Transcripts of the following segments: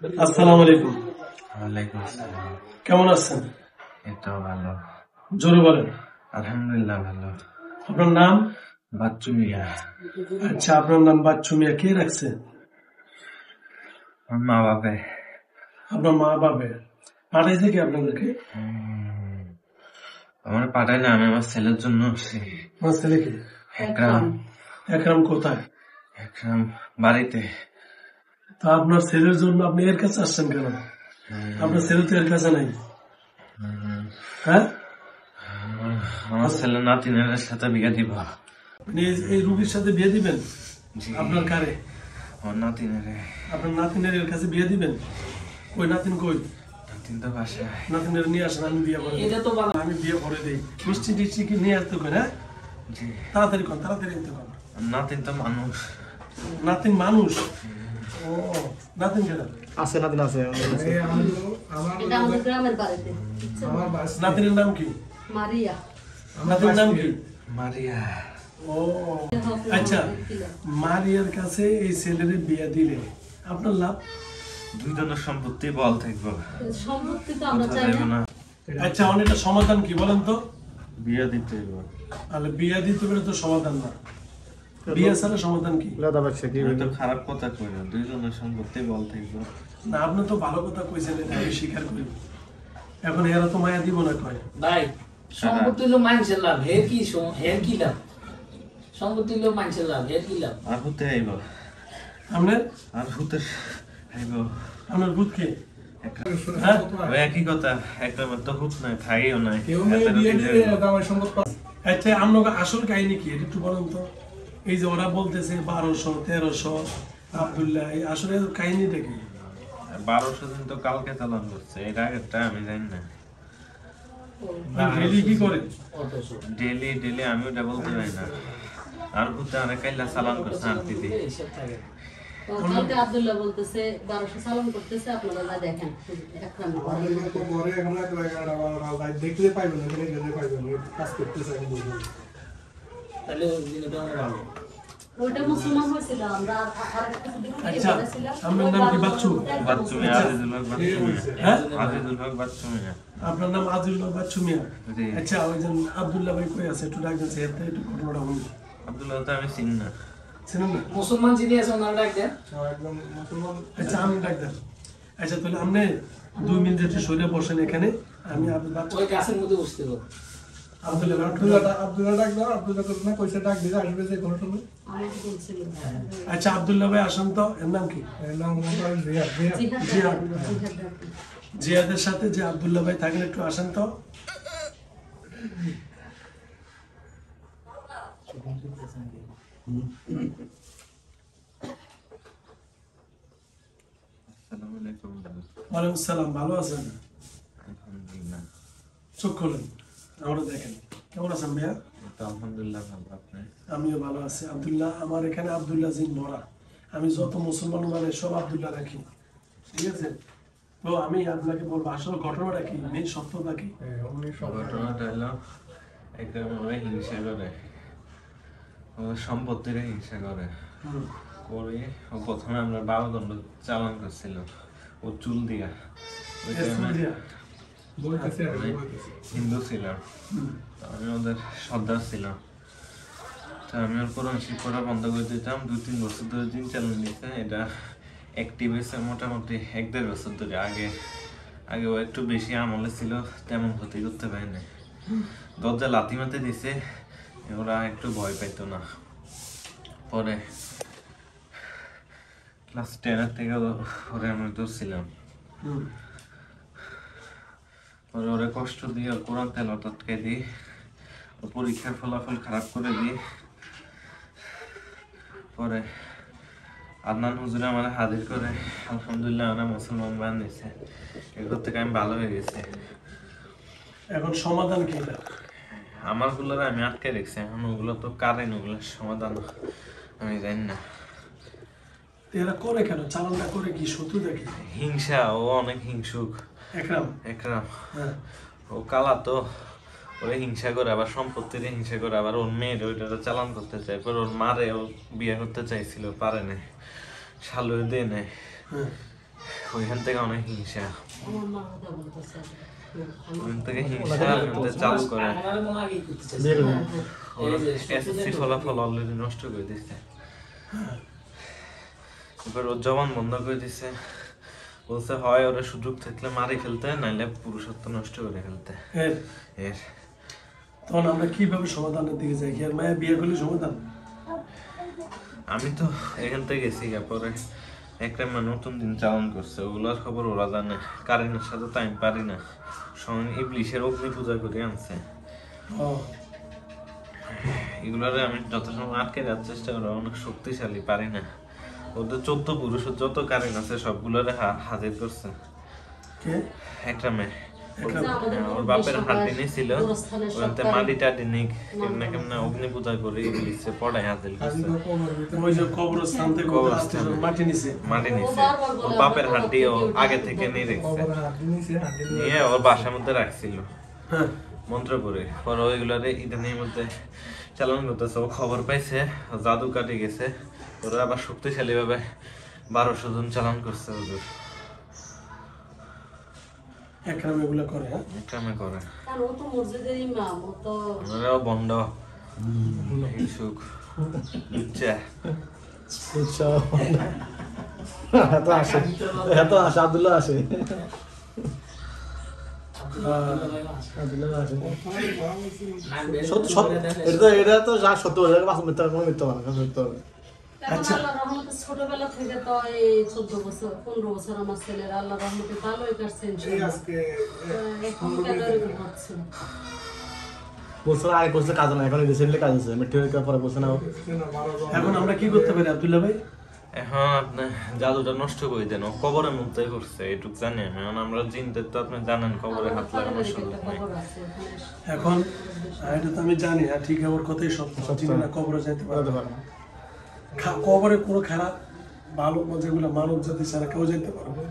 আসসালামু আলাইকুম। ওয়ালাইকুম আসসালাম। কেমন আছেন? এটাও ভালো, জোরে বলেন। আলহামদুলিল্লাহ ভালো। আপনার নাম? বাচ্চু মিয়া। আচ্ছা, আপনার নাম বাচ্চু মিয়া কে রাখছে? আমার মা বাবা। আপনার মা বাবা পাঠাইছে কি আপনাদেরকে? আমার পাঠায় না, আমি আমার ছেলের জন্য আসছি। আমার ছেলে কি? একরাম। একরাম কোথায়? একরাম বাড়িতে। তা আপনার ছেলের জন্য আপনি এর কাছে আসছেন কেন? আপনার ছেলে তো এর কাছে নাই। হ্যাঁ, আমার ছেলে নাতিনের সাথে বিয়ে দিব। আপনি এই রুগীর সাথে বিয়ে দিবেন? জি। আপনার কারে? আমার নাতিনের। আপনার নাতিনের এর কাছে বিয়ে দিবেন? কই নাতিন কই? নাতিন তো বাসায়। নাতিনের নিয়ে আসেন, আমি বিয়ে করে দিই। আমি বিয়ে করে দিই। মিষ্টি টিষ্টি কি নিয়ে আসতে কই? হ্যাঁ, জি। তাড়াতাড়ি কর, তাড়াতাড়ি আনতে কর। নাতিন তো মানুষ। নাতিন মানুষ? ও, নাতিন কেন? আছে নাতিন আছে। এটা আমাদের গ্রামের বাড়িতে। নাতিনের নাম কি? মারিয়া। নাতিনের নাম কি? মারিয়া। ও আচ্ছা, মারিয়ার কাছে এই ছেলের বিয়ে দিলে আপনার লাভ? দুইজনের সম্পত্তি বল থাকবো। সম্পত্তি তো আমরা কথা চাই যাইবো না। না। আচ্ছা, অনেকটা সমাধান কি বলেন তো? বিয়ে দিতে হইব। তাহলে বিয়ে দিতে পারে তো সমাধান না, বিয়ে ছাড়া সমাধান কি? দাদা বাচ্চা কি আমি তো খারাপ কথা কই না, দুইজনের সম্পত্তি বল থাকবো। না, আপনি তো ভালো কথা কইছেন, এটা আমি স্বীকার করি। এখন এরা তো মায়া দিব না কয়। ভাই সম্পত্তি হলো মানুষের লাভ, হের কি লাভ? সম্পত্তি হলো মানুষের লাভ, হের কি লাভ? আর হতে আইব। আপনার আর হতে আইব। আপনার ভূত কে? হ্যাঁ, ওই একই কথা, একটা তো হুত নাই, থাইও নাই। আচ্ছা, আপনার আসল কাহিনী কি এটা একটু বলেন তো? এই যে ওরা বলতেছে 1200 1300 আব্দুল্লাহ, এই আসলে কাহিনীটা কি? 1200 দিন তো কালকে চালান করছে, এর আগেরটা আমি জানি না। ডেলি কি করে? ডেলি আমি ওটা বলতে পারি না। আর হতে অনেক কাইলা চালান করছে আর দিদি। এইসব থাকে। তো কালকে আব্দুল্লাহ বলতেছে 1200 সালাম করতেছে, আপনারা না দেখেন একরাম তাহলে ওই দিনটা আমরা ভালো। ওইটা মুসলমান হয়েছিল। আমরা আরেকটা কিছু আচ্ছা, আপনার নাম কি বাচ্চু? বাচ্চু মিয়া, আজিজুল হক বাচ্চু মিয়া। হ্যাঁ, আজিজুল হক বাচ্চু মিয়া। আপনার নাম আজিজুল হক বাচ্চু মিয়া। জি। আচ্ছা, ওই যে আব্দুল্লাহ ভাই কই আছে? একটু ডাকবেন, সেটা একটু ঘটনাটা বলুন। আব্দুল্লাহ তো আমি চিনি না। চিনেন না? মুসলমান যিনি আছে ওনার ডাক দেন। আচ্ছা, আমি ডাক দেন। আচ্ছা, তাহলে আপনি 2 মিনিট একটু সরে বসেন এখানে। আমি ওই গাছের মধ্যে বসতে পারবো। আব্দুল্লাহ আমাকে বলছিল। আচ্ছা, আব্দুল্লাহ ভাই আসেন তো। এর নাম কি? জিহাদ। জিহাদের সাথে যে আব্দুল্লাহ ভাই থাকেন, একটু আসেন তো। আসসালামু আলাইকুম। ওয়ালাইকুম সালাম, ভালো আছেন? আলহামদুলিল্লাহ। চোখ খোলেন, আমরা দেখেন। কেমন আছেন ভাইয়া? তো আলহামদুলিল্লাহ ভালো। আপনি? আমিও ভালো আছি। আব্দুল্লাহ, আমার এখানে আব্দুল্লাহ জিন ভরা। আমি যত মুসলমান মানে সব আব্দুল্লাহ রাখি, ঠিক আছে? তো আমি আপনাকে বলবো আসলে ঘটনাটা কি, মেন সত্যতা কি? ঘটনাটা হলো, একদম ওরা হিংসা করে, ওদের সম্পত্তির হিংসা করে। হুম, করে ও প্রথমে আমরা 12 দণ্ড চালান করছিল ও চুল দিয়া। ওই টাইমে দিয়া। আমি হিন্দু ছিলাম, হুম, তো আমি ওদের সর্দার ছিলাম। তো আমি ওর কোরআন শিক্ষাটা বন্ধ করে দিতাম। 2-3 বছর ধরে দিন চালান দিতে। এটা অ্যাক্টিভ হয়েছে মোটামুটি 1-1.5 বছর ধরে। আগে ও একটু বেশি আমলে ছিল, তেমন ক্ষতি করতে পারেনি। দরজা লাথি মাতে দিছে, ওরা একটু ভয় পাইতো না। পরে ক্লাস 10 থেকে ওরে আমি ধরছিলাম। হুম। পরে ওরে কষ্ট দিয়ে ওর কোরআন তেলাওয়াত আটকে দিই, ওর পরীক্ষার ফলাফল খারাপ করে দিই। পরে আদনান হুজুরে আমার হাজির করে আলহামদুলিল্লাহ আমরা মুসলমান বানিয়েছে। এগুলো থেকে আমি ভালো হয়ে গেছি। এখন সমাধান কি এটা? আমার গুলোর আমি আটকে রেখেছি, এখন ওগুলো তো কারেন, ওগুলোর সমাধান আমি জানি না। তো এরা করে কেন? চালানটা করে কি শত্রু দেখি? হিংসা, ও অনেক হিংসুক। একরাম। একরাম হ্যাঁ। ও কালা তো, ওরে হিংসা করে, আবার সম্পত্তির হিংসা করে, আবার ওর মেয়ের ওইটা চালান করতে চায়। পর ওর মারে ও বিয়ে করতে চাইছিল, পারে না, শালুয়ে দিয়ে নেয়। হ্যাঁ। ওইখান থেকে অনেক হিংসা, আমার মা কথা বলতেছে ওইখান থেকে হিংসা ওইখান থেকে চালু করে। আমার মনে আগেই করতে চাইছে। বিয়ে করবেন? ওর এসএসসি ফলাফল অলরেডি নষ্ট করে দিচ্ছে। এবার ওর জবান বন্ধ করে দিচ্ছে, বলছে হয় ওরা সুযোগ থাকলে মারি ফেলতে, নাইলে পুরুষত্ব নষ্ট করে ফেলতে। এর এর তখন আমরা কিভাবে সমাধানের দিকে যাই? কি আর মায়া বিয়ে করলে সমাধান? আমি তো এখান থেকে গেছি, পরে একটা মানে নতুন দিন চালন করছে, ওগুলোর খবর ওরা জানে। কারেন্টের সাথে তো আমি পারি না, স্বয়ং ইবলিশের অগ্নি পূজা করে আনছে। ও এগুলারে আমি যত সময় আটকে যাওয়ার চেষ্টা করি, অনেক শক্তিশালী, পারি না। ওদের 14 পুরুষের যত কারেন্ট আছে সবগুলোরে হাজির করছে কে? একটা মেয়ে। একরাম। ওর বাপের হাড্ডি নিয়েছিল, ওখানে মাটি টাটি নিয়ে কেমনে কেমনে অগ্নি পূজা করে ইবলিশে পড়ায় হাজির করছে। ওই যে কবরস্থান থেকে কবরস্থান। মাটি নিছে। মাটি নিছে, ওর বাপের হাড্ডি ও আগে থেকে নিয়ে রেখেছে, নিয়ে ওর বাসার মধ্যে রাখছিল হ্যাঁ মন্ত্র করে। পরে ওইগুলারে ইদানির মধ্যে চালান করতেছে। ও খবর পাইছে জাদু কাটে গেছে, ওরা আবার শক্তিশালী ভাবে 1200 জন চালান করছে ওদের। একরাম এগুলো করে। হ্যাঁ কামে করে কারণ ও তো মসজিদের ইমাম, ও তো ওনারাও বন্ড সুখ বুঝছে। আচ্ছা এত আসে, এত আসে, আব্দুল্লাহ আসে, আব্দুল্লাহ আসে। সত্য সত্য, এটা তো যা সত্য, এটা বাস্তব মিথ্যা, কোনো মিথ্যা মানে না, সত্য। আচ্ছা। আল্লাহর রহমতে ছোটবেলা থেকে তো এই 14 বছর 15 বছর আমার ছেলের আল্লাহর রহমতে ভালোই কাটছে ইনশাআল্লাহ। এখন কেন এরকম হচ্ছে? বলছে না, আগে করছে কাজ না, এখন রিসেন্টলি কাজ আছে, মেট্রিক পরে বলছে না। এখন আমরা কি করতে পারি আব্দুল্লাহ ভাই? এখন আপনি জাদুটা নষ্ট করে দেন, ও কবরের মধ্যে করছে, এটুক জানি আমি। এখন আমরা জিনদের তো আপনি জানেন কবরে হাত লাগানোর সুযোগ নাই। খবর আছে ওখানে। এখন এটা তো আমি জানি, হ্যাঁ ঠিক, আমার কথাই সত্য। যিনি না কবরে যাইতে পারে, বলতে পারে না। কবরে কোনো খারাপ ভালো যেগুলো মানব জাতি ছাড়া কেউ যাইতে পারে না।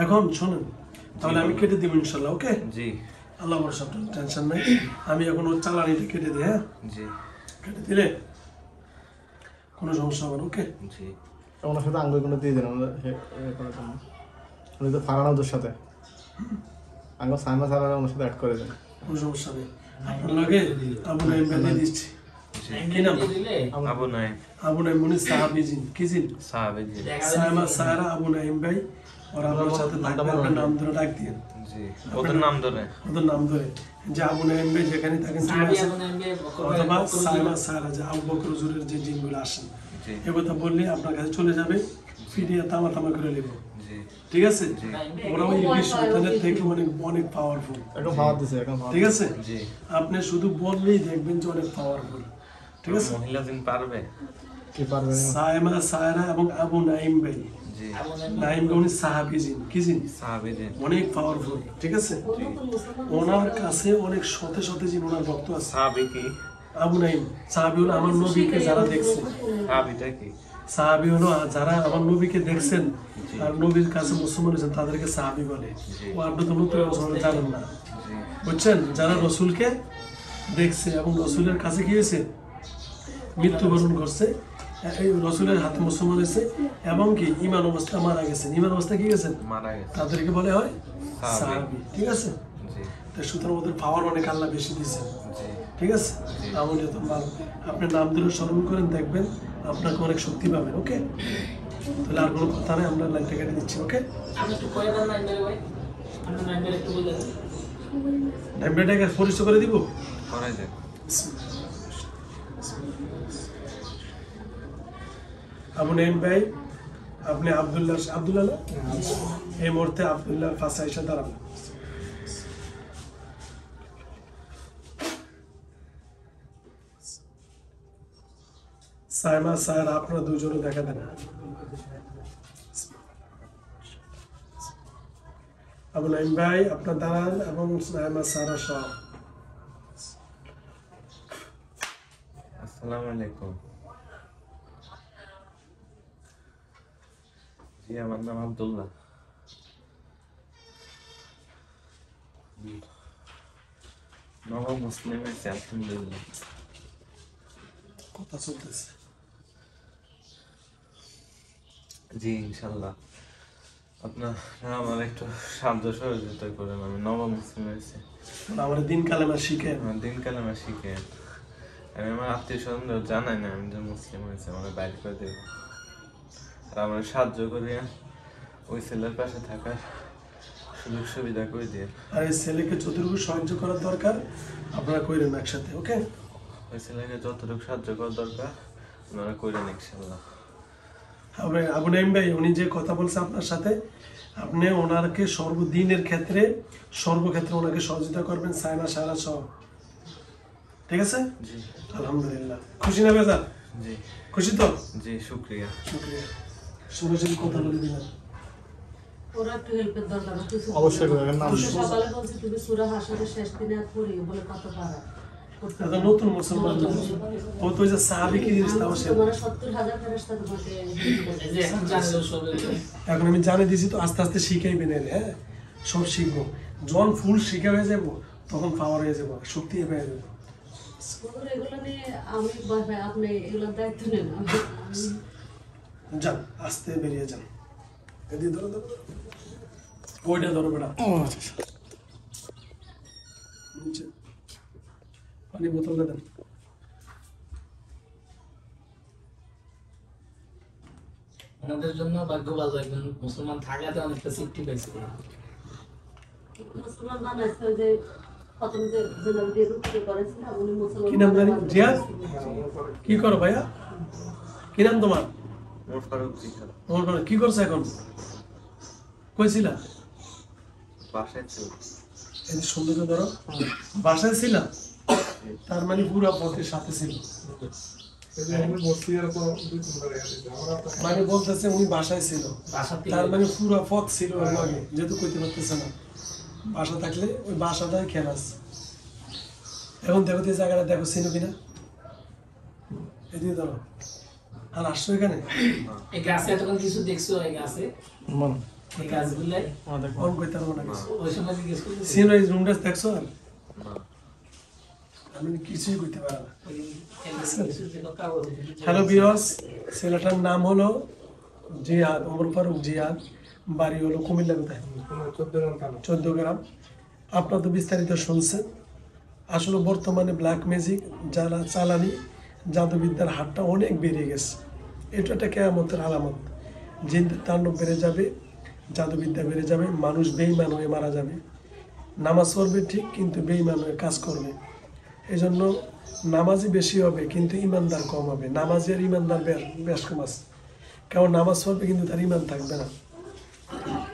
এখন শোনেন, তাহলে আমি কেটে দিব ইনশাল্লাহ। ওকে, জি আল্লাহ ভরসা, টেনশন নাই। আমি এখন ওর চালানিটা কেটে দিই। হ্যাঁ জি কেটে দিলে কোনো সমস্যা হবে না। ওকে জি ওনার সাথে আঙ্গুলগুলো দিয়ে দেন, আমরা করার জন্য। উনি তো ফারান ওদের সাথে আঙ্গুল সাইমা সারা ওনার সাথে অ্যাড করে দেন। কোনো সমস্যা নেই। আপনার লগে আবু নাইম দিয়ে দিচ্ছি। কি নাম? আবু নাই আবু নাইম উনি সাহাবিজিন। কি জিন? সাহাবে জি সাইমা সায়রা আবু নাইম ভাই, ওরা আপনার সাথে থাকবে। আপনার নাম ধরে ডাক দিয়ে, জি ওদের নাম ধরে ওদের নাম ধরে, যে আবু নাইম ভাই যেখানে থাকেন চলে সাহাবী আসেন। আবু নাঈম ভাই অথবা সাইমা সায়রা, যে আবু বকর হুজুরের যে জিনগুলো আসেন, জি এ কথা বললে আপনার কাছে চলে যাবে, ফিরিয়ে তামা তামা করে নেব। জি ঠিক আছে? ওরা ওই ইংলিশ শয়তানের থেকে অনেক অনেক পাওয়ারফুল। এখন পাওয়ার দিছে, এখন পাওয়ার ঠিক আছে? জি আপনি শুধু বললেই দেখবেন যে অনেক পাওয়ারফুল। ঠিক আছে? মহিলা জিন পারবে? কি পারবে না। সাইমা সায়রা এবং আবু নাইম ভাই, জি নাইম ভাই উনি সাহাবি জিন। কি জিন? সাহাবে জি অনেক পাওয়ারফুল। ঠিক আছে? ও নতুন মুসলমান ওনার কাছে অনেক শত শত জিন ওনার ভক্ত আছে। সাহাবে কি? আবু নাইম সাহাবি হলো আমার নবীকে যারা দেখছে, সাহাবিটা কি? সাহাবি হলো যারা আমার নবীকে দেখছেন আর নবীর কাছে মুসলমান হয়েছেন, তাদেরকে সাহাবি বলে। ও আপনি তো নতুন মুসলমান জানেন না, জি বুঝছেন? যারা রসুলকে দেখছে এবং রসুলের কাছে কি হয়েছে, মৃত্যুবরণ করছে, এই রসুলের হাতে মুসলমান হয়েছে, এবং কি ইমান অবস্থা মারা গেছে, ইমান অবস্থা কি গেছে, মারা গেছে। তাদেরকে বলে হয় সাহাবী। সাহাবি। ঠিক আছে? জি তো সুতরাং ওদের পাওয়ার অনেক আল্লাহ বেশি দিয়েছে। জি ঠিক আছে? আমলে তো ভালো। আপনি নাম ধরে স্মরণ করেন, দেখবেন আপনাকে অনেক শক্তি পাবেন। ওকে, তাহলে আর কোনো কথা নেই, আমরা লাইনটা কেটে দিচ্ছি। ওকে, আপনি একটু কয়ে দেন নাঈম ভাই, আপনার নাঈম ভাই একটু বলে দেন। নাম্বারটাকে পরিচয় করে দিব। করাই যায়। আবু নাইম ভাই, আপনি আব্দুল্লাহ, আব্দুল্লাহ না? এই মুহূর্তে আব্দুল্লাহ পাশে এসে দাঁড়ান। সাইমা স্যার, আপনারা দুজনে দেখা দেন। আবু নাইম ভাই আপনার দাঁড়ান, এবং সাইমা সারা সহ। আসসালামু আলাইকুম। জি আমার নাম আব্দুল্লাহ। নব মুসলিম হয়েছে আলহামদুলিল্লাহ। কথা চলতেছে। জি ইনশাল্লাহ। আপনার আমার একটু সাহায্য সহযোগিতা করেন, আমি নবম মুসলিম হয়েছি। আমার দিন কালেমা শিখেন। আমার দিন কালেমা শিখে আমি আমার আত্মীয় স্বজনদের জানাই না আমি যে মুসলিম হয়েছে, আমার বাইরে করে দেব। আর আমার সাহায্য করে ওই ছেলের পাশে থাকার সুযোগ সুবিধা করে দিয়ে। আর এই ছেলেকে যতটুকু সাহায্য করার দরকার আপনারা করেন একসাথে, ওকে? ওই ছেলেকে যতটুকু সাহায্য করার দরকার আপনারা করেন ইনশাল্লাহ। আবু নাইম ভাই উনি যে কথা বলছে আপনার সাথে, আপনি ওনাকে সর্বদিনের ক্ষেত্রে সর্বক্ষেত্রে ওনাকে সহযোগিতা করবেন, সায়না সায়না সহ, ঠিক আছে? জি আলহামদুলিল্লাহ। খুশি না বেজার? জি খুশি তো? জি শুক্রিয়া। শুক্রিয়া। সরাসরি কথা বলে দিলাম। ওরা একটু হেল্পের দরকার কিছু অবশ্যই করবেন, নাম আমি সকালে বলছি তুমি সূরা হাসরের শেষ দিনে আর পড়ি বলে কত পারা এটা নতুন মুসলমান, ও তো ওই যে সাহাবী কি জিনিস তাও সে, তোমার 70,000 ফেরেশতা তোমাকে এই যে এখন জানলো সবে এখন আমি জানিয়ে দিছি তো আস্তে আস্তে শিখাইবেন এর, হ্যাঁ সব শিখবো, যখন ফুল শিখে হয়ে যাবো তখন পাওয়ার হয়ে যাবো, শক্তি হয়ে যাবো। ওদের এগুলো নিয়ে আমি ভয় পাই, আপনি এগুলোর দায়িত্ব নেন। যান আস্তে বেরিয়ে যান, এদিকে ধরো ধরো, ওইটা ধরো বেটা, নিচে। পানি বোতলটা দেন। ওনাদের জন্য ভাগ্যবান একজন মুসলমান থাকাতে অনেকটা সিফটি পাইছে। মুসলমান বানাইছে যে প্রথম যে জেনারেল দিয়ে রুটি করেছিল উনি মুসলমান। কি নাম জানি? জিয়াদ? কি করো ভাইয়া? কি নাম তোমার? মোর ফারুক জিকা তোমার বাবা কি করছে এখন? কইছিলা? বাসায় ছিল। এই যে সুন্দর করে ধরো, বাসায় ছিলা? তার মানে পুরো পথের সাথে ছিল। মানে বলতেছে উনি বাসায় ছিল, বাসা থেকে তার মানে পুরো পথ ছিল ওর লগে, যেহেতু কইতে পারতেছে না। বাসা থাকলে ওই বাসাটাই খেয়াল আছে। এখন দেখো তো এই জায়গাটা দেখো, চিনো কিনা? এদিকে ধরো। আর আসছো এখানে? এই গাছে এতক্ষণ কিছু দেখছো? এই গাছে মন এই গাছগুলাই আমাদের কোন কইতে পারবো না কিছু। ওই সময় জিজ্ঞেস করছি। চিনো এই রুমটা দেখছো? আর না আমি কিছুই কইতে পারবো না। হ্যালো হ্যালো ভিউয়ার্স, ছেলেটার নাম হলো জিয়াদ, ওমর ফারুক জিয়াদ, বাড়ি হলো কুমিল্লা। কোথায়? 14 গ্রাম। আপনারা তো বিস্তারিত শুনছেন। আসলে বর্তমানে ব্ল্যাক ম্যাজিক যারা চালানি জাদুবিদ্যার হারটা অনেক বেড়ে গেছে। এটা একটা কেয়ামতের আলামত। জিনদের তাণ্ডব বেড়ে যাবে, জাদুবিদ্যা বেড়ে যাবে, মানুষ বেঈমান হয়ে মারা যাবে। নামাজ পড়বে ঠিক, কিন্তু বেঈমান হয়ে কাজ করবে। এই জন্য নামাজি বেশি হবে কিন্তু ইমানদার কম হবে। নামাজি আর ইমানদার বেশ কম আছে, কারণ নামাজ পড়বে কিন্তু তার ইমান থাকবে না।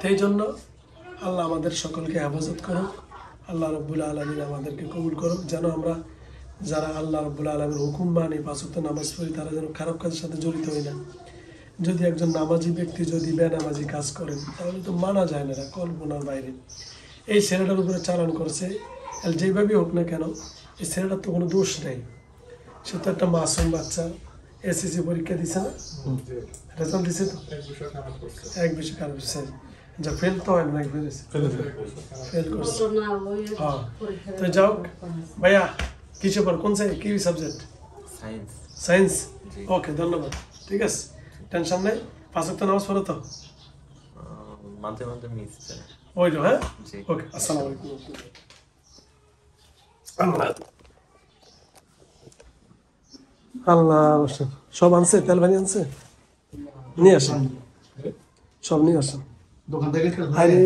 সেই জন্য আল্লাহ আমাদের সকলকে হেফাজত করুক, আল্লাহ রব্বুল আলমিন আমাদেরকে কবুল করুক, যেন আমরা যারা আল্লাহ রব্বুল আলমীর হুকুম মানি, পাঁচ ওয়াক্ত নামাজ পড়ি, তারা যেন খারাপ কাজের সাথে জড়িত হই না। যদি একজন নামাজি ব্যক্তি যদি বেনামাজি কাজ করেন তাহলে তো মানা যায় না, এটা কল্পনার বাইরে। এই ছেলেটার উপরে চালান করছে, আর যেভাবেই হোক না কেন এই ছেলেটার তো কোনো দোষ নেই। সে তো একটা মাসুম বাচ্চা, এসএসসি পরীক্ষা দিছে না, রেজাল্ট দিছে তো, এক বিষয় খারাপ হয়েছে, যা ফেল তো হয় না, ফেল করছে। বললো না ওই হ্যাঁ, পরীক্ষা তো যাও ভাইয়া, কিসে পর কোন কি সাবজেক্ট? সায়েন্স। সায়েন্স। জি। ওকে, ধন্যবাদ। ঠিক আছে, টেনশন নেই। পাঁচ ওয়াক্ত নামাজ পড়ো তো? মাঝে মাঝে মিস যায়। ওই তো, হ্যাঁ। জি। ওকে, আসসালামু আলাইকুম। আল্লাহ আল্লাহ, সব আনছে, তেল পানি আনছে, নিয়ে আসেন, সব নিয়ে আসেন। দোকান থেকে আরে